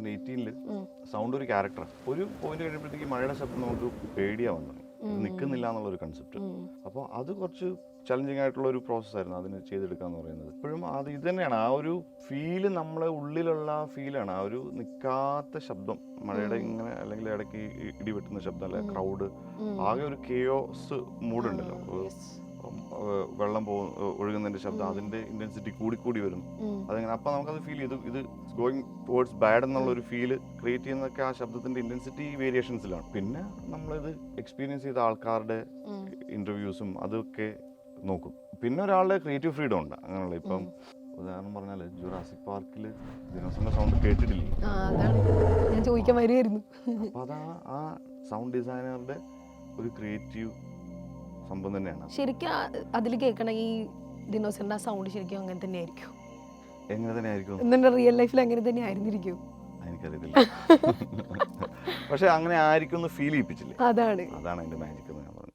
2018 sound ഒരു ക്യാരക്ടറാണ്. ഒരു പോയിന്റ് കഴിയുമ്പോഴത്തേക്ക് മഴയുടെ ശബ്ദം നമുക്ക് പേടിയാ വന്നു, നിൽക്കുന്നില്ല എന്നുള്ളൊരു കൺസെപ്റ്റ്. അപ്പോൾ അത് കുറച്ച് ചലഞ്ചിങ് ആയിട്ടുള്ള ഒരു പ്രോസസ്സായിരുന്നു അതിന് ചെയ്തെടുക്കുക എന്ന് പറയുന്നത്. ഇപ്പോഴും അത് ഇത് തന്നെയാണ്, ആ ഒരു ഫീല് നമ്മളെ ഉള്ളിലുള്ള ആ ഫീലാണ്, ആ ഒരു നിൽക്കാത്ത ശബ്ദം മഴയുടെ ഇങ്ങനെ, അല്ലെങ്കിൽ ഇടയ്ക്ക് ഇടിവെട്ടുന്ന ശബ്ദം, അല്ലെ ക്രൗഡ്, ആകെ ഒരു കെയോസ് മൂഡുണ്ടല്ലോ, വെള്ളം ഒഴുകുന്നതിന്റെ ശബ്ദം, അതിന്റെ ഇന്റൻസിറ്റി കൂടിക്കൂടി വരും അതങ്ങനെ. അപ്പം നമുക്കത് ഫീൽ ചെയ്തു ഇത് ഗോയിങ് ടുവേർഡ്സ് ബാഡ് എന്നുള്ള ഒരു ഫീല് ക്രിയേറ്റ് ചെയ്യുന്നതൊക്കെ ആ ശബ്ദത്തിന്റെ ഇന്റൻസിറ്റി വേരിയേഷൻസിലാണ്. പിന്നെ നമ്മളിത് എക്സ്പീരിയൻസ് ചെയ്ത ആൾക്കാരുടെ ഇന്റർവ്യൂസും അതൊക്കെ നോക്കും. പിന്നെ ഒരാളുടെ ക്രിയേറ്റീവ് ഫ്രീഡം ഉണ്ട് അങ്ങനെയുള്ള. ഇപ്പം ഉദാഹരണം പറഞ്ഞാൽ ജുറാസിക് പാർക്കിൽ ദിനോസറിന്റെ സൗണ്ട് കേട്ടിട്ടില്ലേ? ഞാൻ ചോദിക്കാൻ വരുമായിരുന്നു. അപ്പം അതാ ആ സൗണ്ട് ഡിസൈനറുടെ ഒരു ക്രിയേറ്റീവ് സംഭവം തന്നെയാണ്. ശരിക്കും അതിൽ കേൾക്കണ ഈ ദിനോസറിന്റെ സൗണ്ട് ശരിക്കും അങ്ങനെ തന്നെ ആയിരിക്കും? എങ്ങനെ തന്നെ ആയിരിക്കും? എന്നെ റിയൽ ലൈഫിൽ അങ്ങനെ തന്നെ ആയിരുന്നിരിക്കും? എനിക്കറിയത്തില്ല. പക്ഷെ അങ്ങനെ ആയിരിക്കും എന്ന് ഫീൽ ചെയ്യിപ്പിച്ചില്ലേ, അതാണ് അതിന്റെ മാജിക് എന്ന് ഞാൻ പറഞ്ഞു.